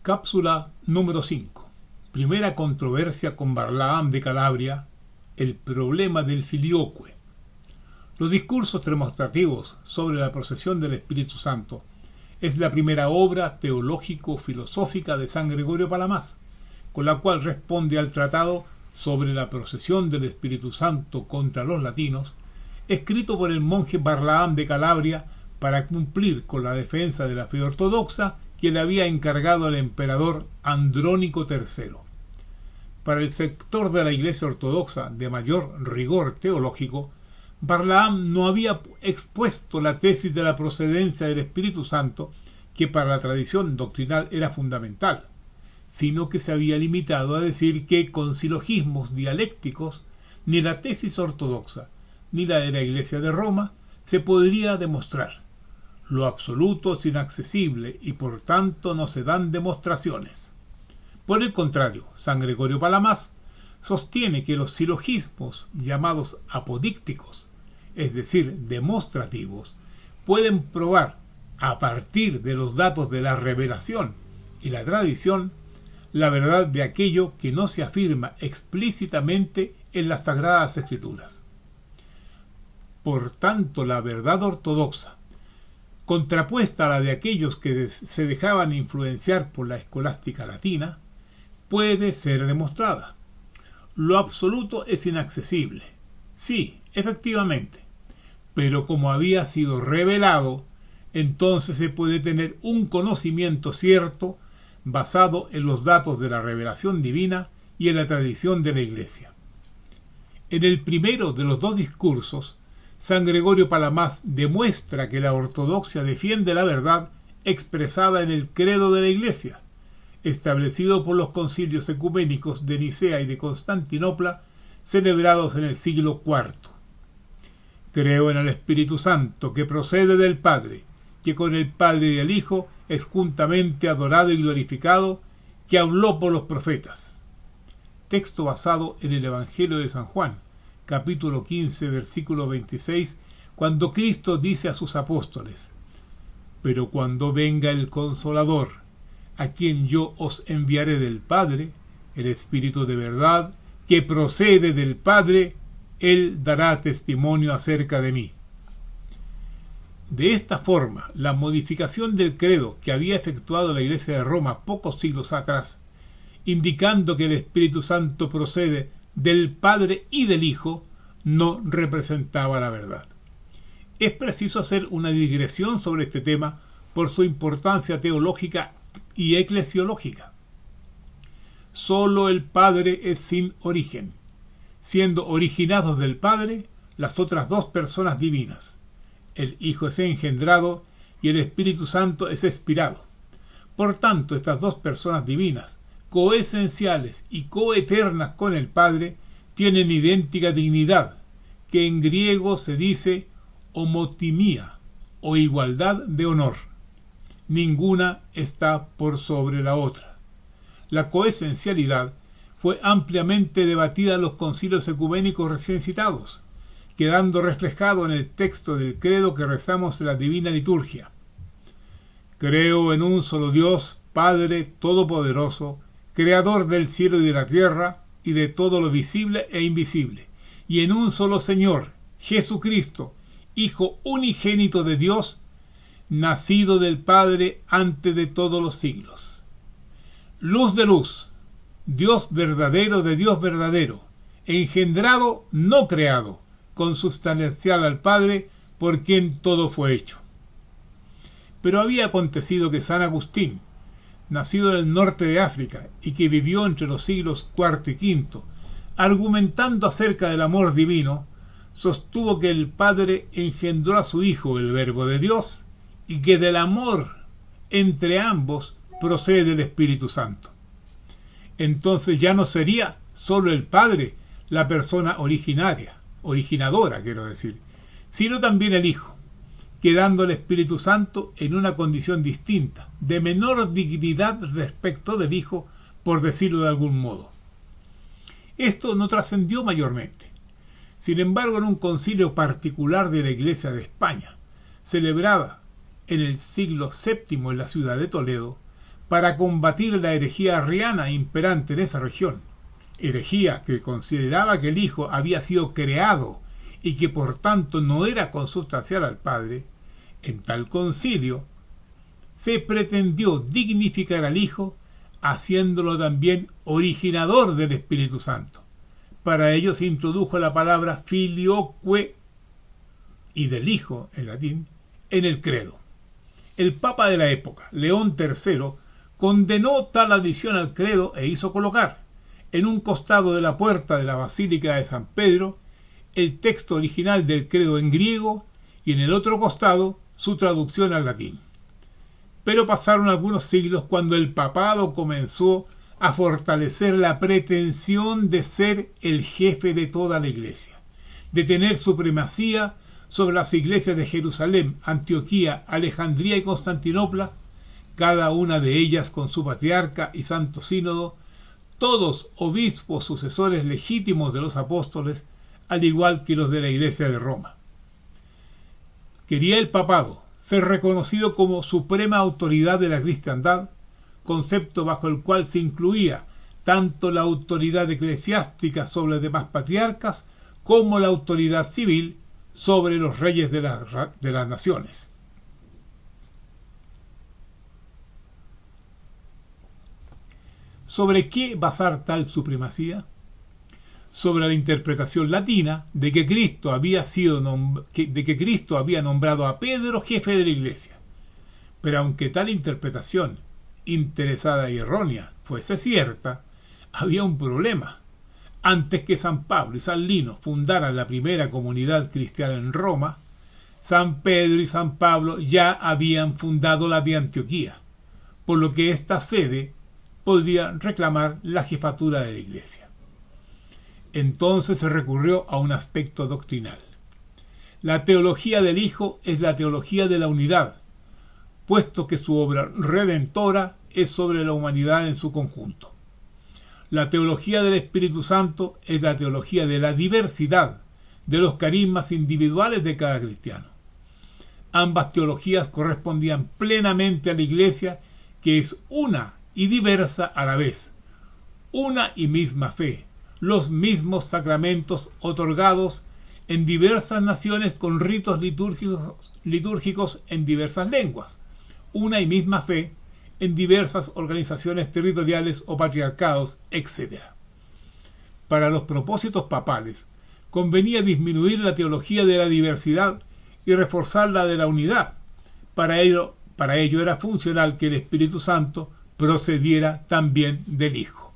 Cápsula número 5. Primera controversia con Balaam de Calabria, el problema del filioque. Los discursos demostrativos sobre la procesión del Espíritu Santo es la primera obra teológico-filosófica de San Gregorio Palamas, con la cual responde al tratado sobre la procesión del Espíritu Santo contra los latinos, escrito por el monje Balaam de Calabria para cumplir con la defensa de la fe ortodoxa que le había encargado el emperador Andrónico III. Para el sector de la Iglesia ortodoxa de mayor rigor teológico, Balaam no había expuesto la tesis de la procedencia del Espíritu Santo, que para la tradición doctrinal era fundamental, sino que se había limitado a decir que con silogismos dialécticos ni la tesis ortodoxa ni la de la Iglesia de Roma se podría demostrar. Lo absoluto es inaccesible y por tanto no se dan demostraciones. Por el contrario, San Gregorio Palamas sostiene que los silogismos llamados apodícticos, es decir, demostrativos, pueden probar a partir de los datos de la revelación y la tradición la verdad de aquello que no se afirma explícitamente en las Sagradas Escrituras. Por tanto, la verdad ortodoxa, contrapuesta a la de aquellos que se dejaban influenciar por la escolástica latina, puede ser demostrada. Lo absoluto es inaccesible. Sí, efectivamente. Pero como había sido revelado, entonces se puede tener un conocimiento cierto basado en los datos de la revelación divina y en la tradición de la Iglesia. En el primero de los dos discursos, San Gregorio Palamas demuestra que la ortodoxia defiende la verdad expresada en el credo de la Iglesia, establecido por los concilios ecuménicos de Nicea y de Constantinopla, celebrados en el siglo IV. Creo en el Espíritu Santo, que procede del Padre, que con el Padre y el Hijo es juntamente adorado y glorificado, que habló por los profetas. Texto basado en el Evangelio de San Juan, capítulo 15, versículo 26, cuando Cristo dice a sus apóstoles: «Pero cuando venga el Consolador, a quien yo os enviaré del Padre, el Espíritu de verdad, que procede del Padre, Él dará testimonio acerca de mí». De esta forma, la modificación del credo que había efectuado la Iglesia de Roma pocos siglos atrás, indicando que el Espíritu Santo procede del Padre y del Hijo, no representaba la verdad. Es preciso hacer una digresión sobre este tema por su importancia teológica y eclesiológica. Solo el Padre es sin origen, siendo originados del Padre las otras dos personas divinas. El Hijo es engendrado y el Espíritu Santo es expirado. Por tanto, estas dos personas divinas, coesenciales y coeternas con el Padre, tienen idéntica dignidad, que en griego se dice homotimía o igualdad de honor. Ninguna está por sobre la otra. La coesencialidad fue ampliamente debatida en los concilios ecuménicos recién citados, quedando reflejado en el texto del credo que rezamos en la Divina Liturgia. Creo en un solo Dios, Padre Todopoderoso, Creador del cielo y de la tierra, y de todo lo visible e invisible, y en un solo Señor, Jesucristo, Hijo unigénito de Dios, nacido del Padre antes de todos los siglos. Luz de luz, Dios verdadero de Dios verdadero, engendrado, no creado, consubstancial al Padre, por quien todo fue hecho. Pero había acontecido que San Agustín, nacido en el norte de África y que vivió entre los siglos IV y V, argumentando acerca del amor divino, sostuvo que el Padre engendró a su Hijo, el Verbo de Dios, y que del amor entre ambos procede el Espíritu Santo. Entonces ya no sería solo el Padre la persona originadora, sino también el Hijo, quedando el Espíritu Santo en una condición distinta, de menor dignidad respecto del Hijo, por decirlo de algún modo. Esto no trascendió mayormente. Sin embargo, en un concilio particular de la Iglesia de España, celebrada en el siglo VII en la ciudad de Toledo, para combatir la herejía arriana imperante en esa región, herejía que consideraba que el Hijo había sido creado y que por tanto no era consubstancial al Padre. En tal concilio se pretendió dignificar al Hijo, haciéndolo también originador del Espíritu Santo. Para ello se introdujo la palabra filioque y del Hijo, en latín, en el credo. El Papa de la época, León III, condenó tal adición al credo e hizo colocar, en un costado de la puerta de la Basílica de San Pedro, el texto original del credo en griego y en el otro costado su traducción al latín. Pero pasaron algunos siglos cuando el papado comenzó a fortalecer la pretensión de ser el jefe de toda la iglesia, de tener supremacía sobre las iglesias de Jerusalén, Antioquía, Alejandría y Constantinopla, cada una de ellas con su patriarca y santo sínodo, todos obispos sucesores legítimos de los apóstoles, al igual que los de la iglesia de Roma. Quería el papado ser reconocido como suprema autoridad de la cristiandad, concepto bajo el cual se incluía tanto la autoridad eclesiástica sobre los demás patriarcas como la autoridad civil sobre los reyes de las naciones. ¿Sobre qué basar tal supremacía? Sobre la interpretación latina de que Cristo había nombrado a Pedro jefe de la iglesia. Pero aunque tal interpretación, interesada y errónea, fuese cierta, había un problema. Antes que San Pablo y San Lino fundaran la primera comunidad cristiana en Roma, San Pedro y San Pablo ya habían fundado la de Antioquía, por lo que esta sede podría reclamar la jefatura de la iglesia. Entonces se recurrió a un aspecto doctrinal. La teología del Hijo es la teología de la unidad, puesto que su obra redentora es sobre la humanidad en su conjunto. La teología del Espíritu Santo es la teología de la diversidad de los carismas individuales de cada cristiano. Ambas teologías correspondían plenamente a la Iglesia, que es una y diversa a la vez, una y misma fe, los mismos sacramentos otorgados en diversas naciones con ritos litúrgicos en diversas lenguas, una y misma fe en diversas organizaciones territoriales o patriarcados, etc. Para los propósitos papales, convenía disminuir la teología de la diversidad y reforzar la de la unidad. Para ello era funcional que el Espíritu Santo procediera también del Hijo.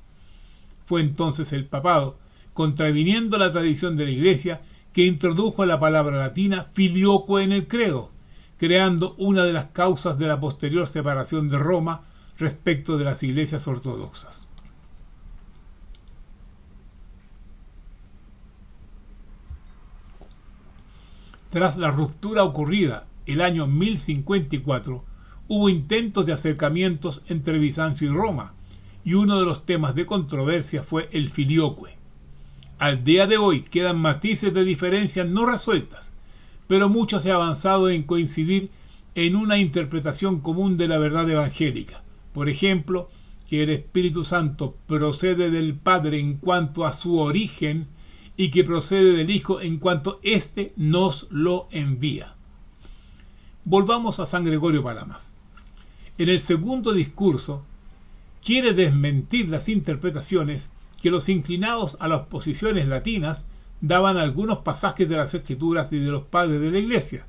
Fue entonces el papado, contraviniendo la tradición de la Iglesia, que introdujo la palabra latina filioque en el credo, creando una de las causas de la posterior separación de Roma respecto de las iglesias ortodoxas. Tras la ruptura ocurrida el año 1054, hubo intentos de acercamientos entre Bizancio y Roma, y uno de los temas de controversia fue el filioque. Al día de hoy quedan matices de diferencias no resueltas, pero mucho se ha avanzado en coincidir en una interpretación común de la verdad evangélica. Por ejemplo, que el Espíritu Santo procede del Padre en cuanto a su origen y que procede del Hijo en cuanto éste nos lo envía. Volvamos a San Gregorio Palamas. En el segundo discurso, quiere desmentir las interpretaciones que los inclinados a las posiciones latinas daban a algunos pasajes de las Escrituras y de los padres de la Iglesia,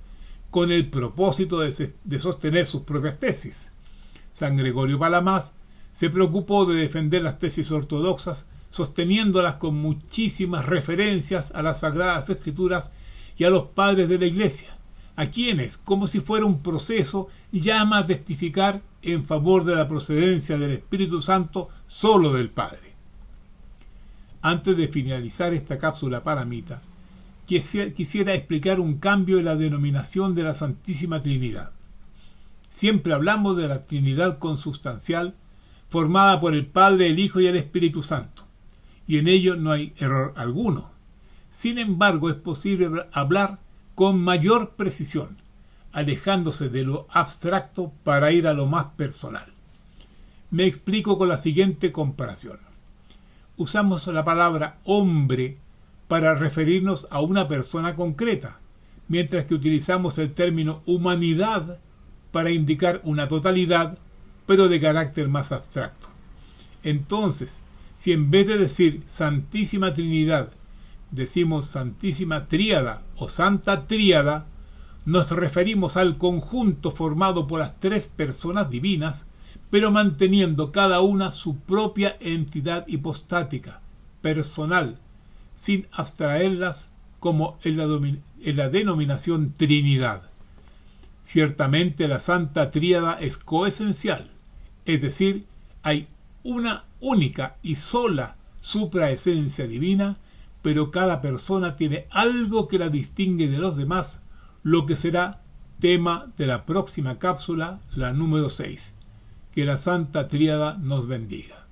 con el propósito de sostener sus propias tesis. San Gregorio Palamas se preocupó de defender las tesis ortodoxas, sosteniéndolas con muchísimas referencias a las Sagradas Escrituras y a los padres de la Iglesia, a quienes, como si fuera un proceso, llama a testificar en favor de la procedencia del Espíritu Santo solo del Padre. Antes de finalizar esta cápsula palamita, quisiera explicar un cambio en la denominación de la Santísima Trinidad. Siempre hablamos de la Trinidad consubstancial, formada por el Padre, el Hijo y el Espíritu Santo, y en ello no hay error alguno. Sin embargo, es posible hablar con mayor precisión, alejándose de lo abstracto para ir a lo más personal. Me explico con la siguiente comparación. Usamos la palabra hombre para referirnos a una persona concreta, mientras que utilizamos el término humanidad para indicar una totalidad, pero de carácter más abstracto. Entonces, si en vez de decir Santísima Trinidad, decimos Santísima Tríada o Santa Tríada, nos referimos al conjunto formado por las tres personas divinas, pero manteniendo cada una su propia entidad hipostática, personal, sin abstraerlas como en la denominación Trinidad. Ciertamente la Santa Tríada es coesencial, es decir, hay una única y sola supraesencia divina, pero cada persona tiene algo que la distingue de los demás, lo que será tema de la próxima cápsula, la número 6. Que la Santa Tríada nos bendiga.